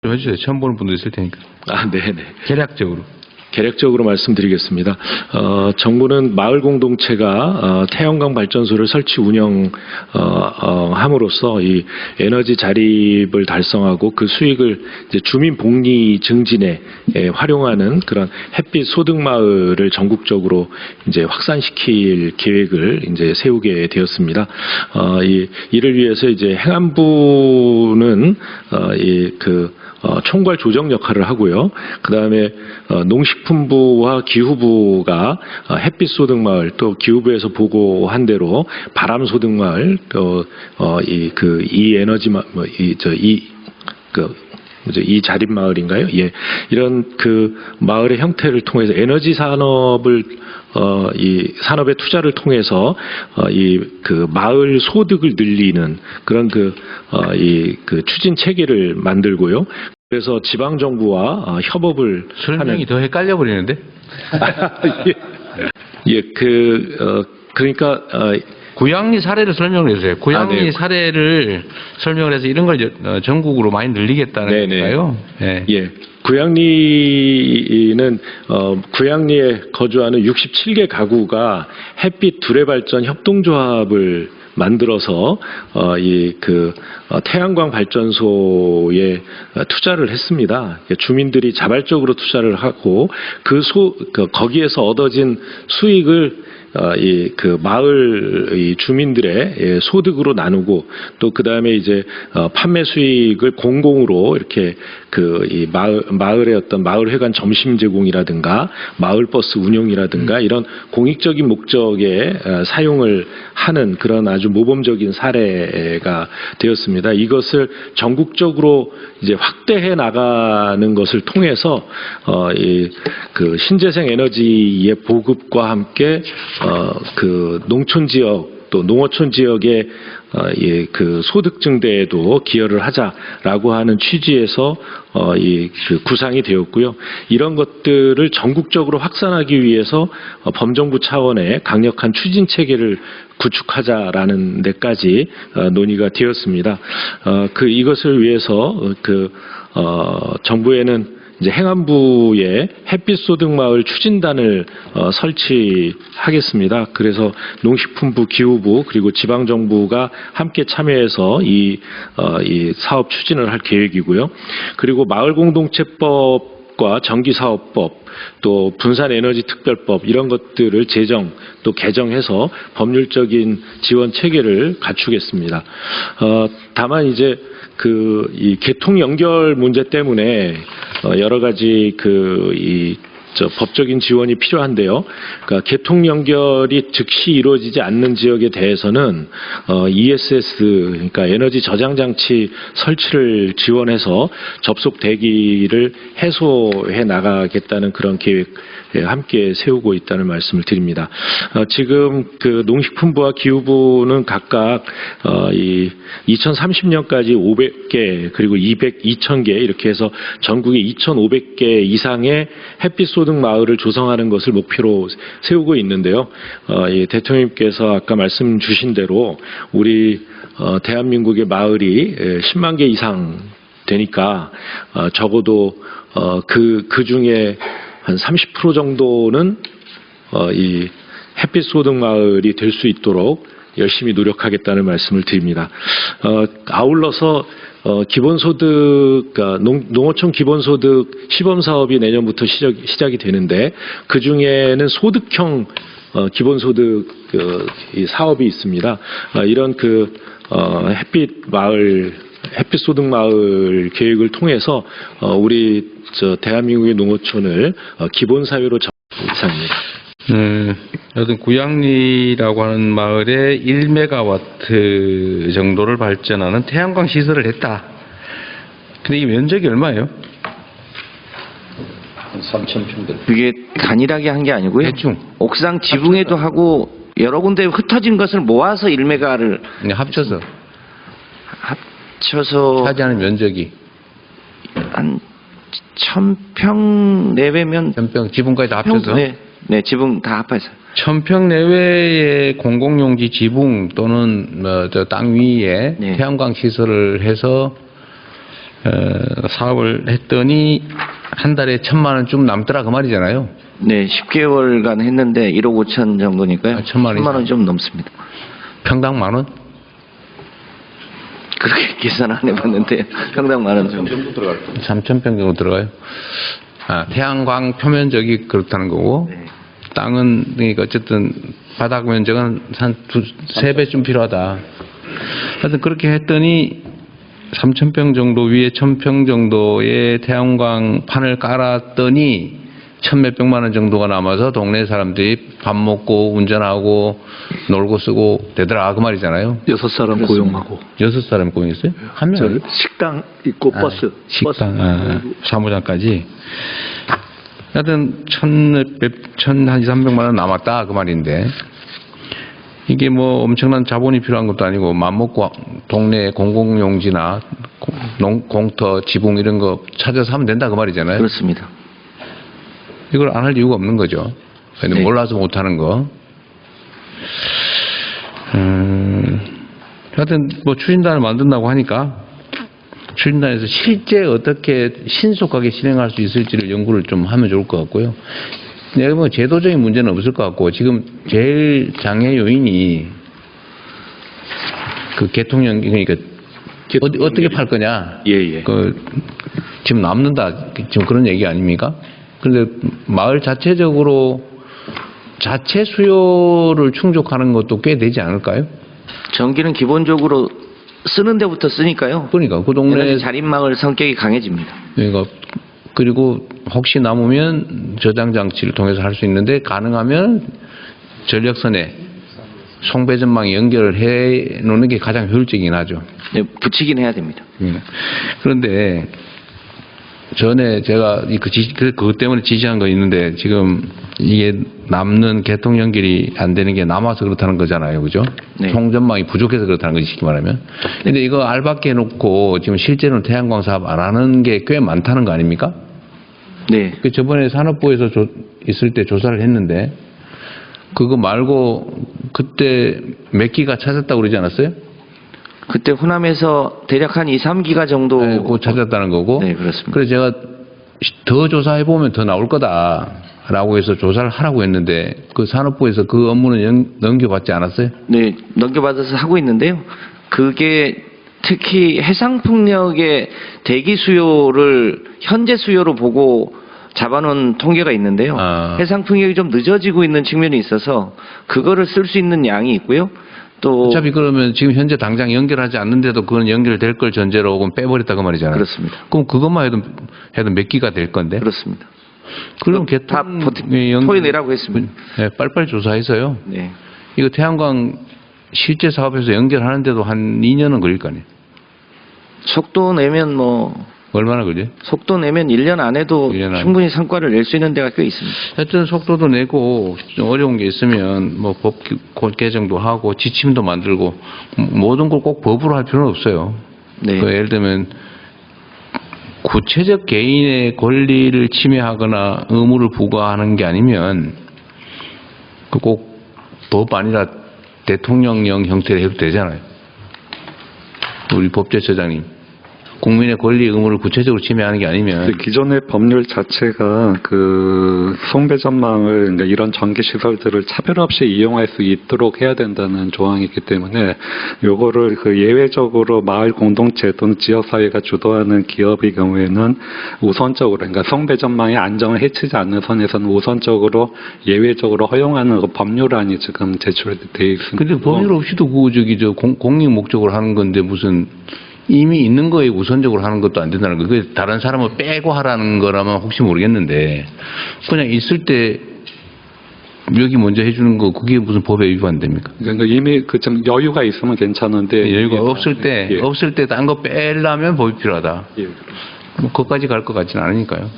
좀 해주세요. 처음 보는 분도 있을 테니까. 네네. 개략적으로. 개략적으로 말씀드리겠습니다. 정부는 마을 공동체가 태양광 발전소를 설치 운영함으로써 이 에너지 자립을 달성하고 그 수익을 이제 주민 복리 증진에 활용하는 그런 햇빛 소득 마을을 전국적으로 이제 확산시킬 계획을 이제 세우게 되었습니다. 이를 위해서 이제 행안부는 총괄 조정 역할을 하고요. 그 다음에 농식품부와 기후부가 햇빛 소득 마을, 또 기후부에서 보고한 대로 바람 소득 마을, 또 이 에너지 이 자립 마을인가요? 예, 이런 그 마을의 형태를 통해서 에너지 산업을 이 산업의 투자를 통해서 이 그 마을 소득을 늘리는 그런 그 추진 체계를 만들고요. 그래서 지방 정부와 협업을 설명이 더 헷갈려 버리는데. 그러니까 고양리 사례를 설명을 해주세요. 고양리 사례를 설명을 해서 이런 걸 전국으로 많이 늘리겠다는 건가요? 네. 예. 고양리는 고양리에 거주하는 67개 가구가 햇빛 두레발전 협동조합을 만들어서 태양광 발전소에 투자를 했습니다. 주민들이 자발적으로 투자를 하고 거기에서 얻어진 수익을 마을 주민들의 소득으로 나누고 또 그 다음에 이제 판매 수익을 공공으로 이렇게 이 마을의 어떤 마을회관 점심 제공이라든가 마을버스 운영이라든가 이런 공익적인 목적에 사용을 하는 그런 아주 모범적인 사례가 되었습니다. 이것을 전국적으로 이제 확대해 나가는 것을 통해서 신재생 에너지의 보급과 함께 농촌 지역 또 농어촌 지역의 소득 증대에도 기여를 하자라고 하는 취지에서 구상이 되었고요. 이런 것들을 전국적으로 확산하기 위해서 범정부 차원의 강력한 추진 체계를 구축하자라는 데까지 논의가 되었습니다. 이것을 위해서 정부에는 이제 행안부에 햇빛 소득 마을 추진단을 설치하겠습니다. 그래서 농식품부, 기후부 그리고 지방 정부가 함께 참여해서 이 사업 추진을 할 계획이고요. 그리고 마을 공동체법과 전기사업법 또 분산에너지특별법 이런 것들을 제정 또 개정해서 법률적인 지원 체계를 갖추겠습니다. 다만 이제 이 개통 연결 문제 때문에 여러 가지 법적인 지원이 필요한데요. 그러니까 개통 연결이 즉시 이루어지지 않는 지역에 대해서는 ESS 그러니까 에너지 저장 장치 설치를 지원해서 접속 대기를 해소해 나가겠다는 그런 계획 함께 세우고 있다는 말씀을 드립니다. 지금 농식품부와 기후부는 각각 2030년까지 500개 그리고 2,000개 이렇게 해서 전국에 2,500개 이상의 햇빛 소득 마을을 조성하는 것을 목표로 세우고 있는데요. 대통령님께서 아까 말씀 주신 대로 우리 대한민국의 마을이 10만 개 이상 되니까 적어도 그 중에 한 30% 정도는 이 햇빛 소득 마을이 될 수 있도록 열심히 노력하겠다는 말씀을 드립니다. 아울러서 기본소득, 농어촌 기본소득 시범사업이 내년부터 시작이 되는데 그 중에는 소득형 기본소득 이 사업이 있습니다. 이런 햇빛 소득 마을 계획을 통해서 우리 대한민국의 농어촌을 기본 사회로 이상입니다. 여튼 구양리라고 하는 마을에 1메가와트 정도를 발전하는 태양광 시설을 했다. 근데 이 면적이 얼마예요? 3,000평. 그게 단일하게 한 게 아니고요. 대충. 옥상 지붕에도 하고 여러 군데 흩어진 것을 모아서 1메가를 합쳐서 차지하는 면적이 한 1,000평 내외면 1,000평 지붕까지 다 합쳐서 네, 지붕 다 합해서 1,000평 내외의 공공용지 지붕 또는 땅 위에 태양광 시설을 해서 사업을 했더니 한 달에 1,000만 원 좀 남더라 그 말이잖아요. 네, 10개월간 했는데 1억 5천 정도니까요. 1,000만 1,000만 원 좀 넘습니다. 평당 10,000원? 그렇게 계산 안 해봤는데 평당 10,000원 정도. 3,000평 정도 들어가요. 태양광 표면적이 그렇다는 거고 네. 땅은 그러니까 어쨌든 바닥 면적은 한 3배쯤 필요하다. 하여튼 그렇게 했더니 3,000평 정도 위에 1,000평 정도의 태양광 판을 깔았더니 1,000몇백만 원 정도가 남아서 동네 사람들이 밥 먹고 운전하고 놀고 쓰고 되더라 그 말이잖아요. 6사람 고용하고 6사람 고용했어요? 한 명? 식당 있고 버스 식당 사무장까지. 하여튼 1,200~1,300만 원 남았다 그 말인데 이게 뭐 엄청난 자본이 필요한 것도 아니고 맘먹고 동네 공공용지나 공터, 지붕 이런 거 찾아서 하면 된다 그 말이잖아요. 그렇습니다. 이걸 안 할 이유가 없는 거죠. 네. 몰라서 못하는 거. 하여튼 뭐 추진단을 만든다고 하니까 추진단에서 실제 어떻게 신속하게 진행할 수 있을지를 연구를 좀 하면 좋을 것 같고요. 내가 뭐 제도적인 문제는 없을 것 같고 지금 제일 장애 요인이 그 개통연 그러니까 어떻게 팔 거냐. 예. 지금 남는다 지금 그런 얘기 아닙니까? 그런데 마을 자체적으로 자체 수요를 충족하는 것도 꽤 되지 않을까요? 전기는 기본적으로 쓰는 데부터 쓰니까요. 그러니까 그 동네 자립마을 성격이 강해집니다. 그러니까 그리고 혹시 남으면 저장 장치를 통해서 할 수 있는데 가능하면 전력선에 송배전망 연결을 해 놓는 게 가장 효율적이긴 하죠. 네, 붙이긴 해야 됩니다. 그런데 전에 제가 그것 때문에 지시한 거 있는데 지금 이게 남는 개통 연결이 안 되는 게 남아서 그렇다는 거잖아요. 그죠? 네. 송전망이 부족해서 그렇다는 거지, 쉽게 말하면. 근데 이거 알박기 해놓고 지금 실제로는 태양광 사업 안 하는 게 꽤 많다는 거 아닙니까? 네. 그 저번에 산업부에서 있을 때 조사를 했는데 그거 말고 그때 몇 기가 찾았다고 그러지 않았어요? 그때 호남에서 대략 한 2, 3기가 정도 그거 찾았다는 거고. 네, 그렇습니다. 그래서 제가 더 조사해보면 더 나올 거다라고 해서 조사를 하라고 했는데 그 산업부에서 그 업무는 넘겨받지 않았어요? 네, 넘겨받아서 하고 있는데요. 그게 특히 해상풍력의 대기 수요를 현재 수요로 보고 잡아놓은 통계가 있는데요. 해상풍력이 좀 늦어지고 있는 측면이 있어서 그거를 쓸 수 있는 양이 있고요. 또 어차피 그러면 지금 현재 당장 연결하지 않는데도 그건 연결될 걸 전제로 혹은 빼버렸다고 말이잖아요. 그렇습니다. 그럼 그것만 해도 몇 기가 될 건데? 그렇습니다. 그럼 다 토해내라고 했습니다. 네, 빨리빨리 조사해서요. 네. 이거 태양광 실제 사업에서 연결하는데도 한 2년은 걸릴 거 아니에요? 속도 내면 얼마나 걸려요? 속도 내면 1년 안에도 1년 안에. 충분히 성과를 낼 수 있는 데가 꽤 있습니다. 하여튼 속도도 내고 좀 어려운 게 있으면 뭐 법 개정도 하고 지침도 만들고 모든 걸 꼭 법으로 할 필요는 없어요. 네. 예를 들면 구체적 개인의 권리를 침해하거나 의무를 부과하는 게 아니면 그 꼭 법 아니라 대통령령 형태로 해도 되잖아요. 우리 법제처장님. 국민의 권리 의무를 구체적으로 침해하는 게 아니면 기존의 법률 자체가 그 송배전망을 그러니까 이런 전기 시설들을 차별 없이 이용할 수 있도록 해야 된다는 조항이기 때문에 요거를 그 예외적으로 마을 공동체 또는 지역 사회가 주도하는 기업의 경우에는 우선적으로 그러니까 송배전망의 안정을 해치지 않는 선에서는 우선적으로 예외적으로 허용하는 그 법률안이 지금 제출되어 있습니다. 근데 법률 없이도 공익 목적으로 하는 건데 무슨 이미 있는 거에 우선적으로 하는 것도 안 된다는 거예요. 그게 다른 사람을 빼고 하라는 거라면 혹시 모르겠는데 그냥 있을 때 여기 먼저 해주는 거 그게 무슨 법에 위반됩니까? 그러니까 이미 그 좀 여유가 있으면 괜찮은데 여유가 없을 때 딴 거 빼려면 법이 필요하다. 예. 뭐 그것까지 갈 것 같지는 않으니까요.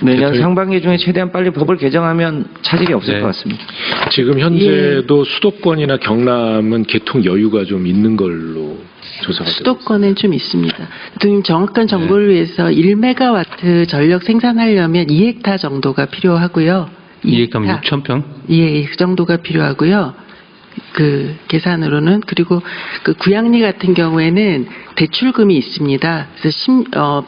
내년 상반기 중에 최대한 빨리 법을 개정하면 차질이 없을 네. 것 같습니다. 지금 현재도 수도권이나 경남은 개통 여유가 좀 있는 걸로 조사가 되고 수도권은 좀 있습니다. 대통령 정확한 정보를 위해서 1메가와트 전력 생산하려면 2헥타 정도가 필요하고요. 2헥타면 6,000평? 예, 그 정도가 필요하고요. 그 계산으로는. 그리고 그 구양리 같은 경우에는 대출금이 있습니다. 그래서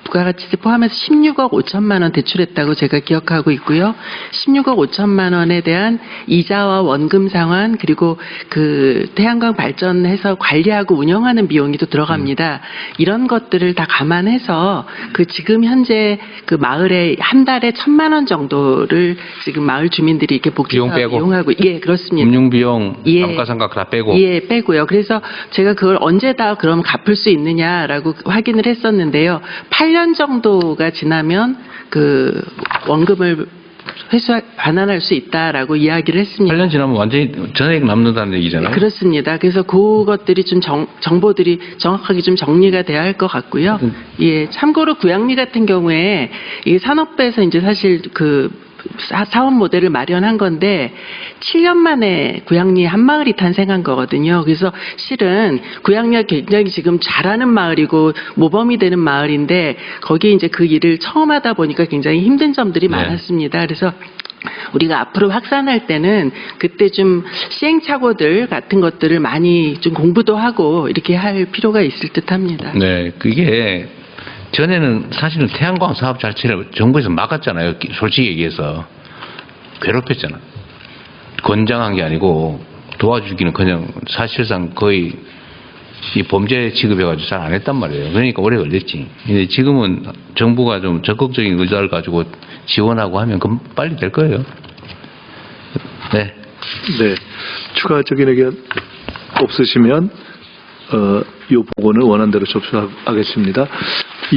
부가가치세 포함해서 16억 5천만 원 대출했다고 제가 기억하고 있고요. 16억 5천만 원에 대한 이자와 원금 상환 그리고 그 태양광 발전해서 관리하고 운영하는 비용이 또 들어갑니다. 이런 것들을 다 감안해서 그 지금 현재 그 마을에 한 달에 1,000만 원 정도를 지금 마을 주민들이 이렇게 비용 복지사업 빼고? 이용하고 예 그렇습니다. 금융 비용, 예. 감가상각 다 빼고. 예, 빼고요. 그래서 제가 그걸 언제 다 그럼 갚을 수 있느냐라고 확인을 했었는데요. 8년 정도가 지나면 그 원금을 반환할 수 있다라고 이야기를 했습니다. 8년 지나면 완전히 전액 남는다는 얘기잖아요. 그렇습니다. 그래서 그것들이 좀 정보들이 정확하게 좀 정리가 돼야 할 것 같고요. 예, 참고로 구양리 같은 경우에 이게 산업부에서 이제 사실 그 사업 모델을 마련한 건데 7년 만에 구양리 한마을이 탄생한 거거든요. 그래서 실은 구양리가 굉장히 지금 잘하는 마을이고 모범이 되는 마을인데 거기에 이제 그 일을 처음 하다 보니까 굉장히 힘든 점들이 네. 많았습니다. 그래서 우리가 앞으로 확산할 때는 그때 좀 시행착오들 같은 것들을 많이 좀 공부도 하고 이렇게 할 필요가 있을 듯합니다. 네, 그게 전에는 사실은 태양광 사업 자체를 정부에서 막았잖아요. 솔직히 얘기해서 괴롭혔잖아. 권장한 게 아니고 도와주기는 그냥 사실상 거의 이 범죄 취급해가지고 잘 안 했단 말이에요. 그러니까 오래 걸렸지. 근데 지금은 정부가 좀 적극적인 의사를 가지고 지원하고 하면 그럼 빨리 될 거예요. 네. 네. 추가적인 의견 없으시면 이 보고는 원안대로 접수하겠습니다.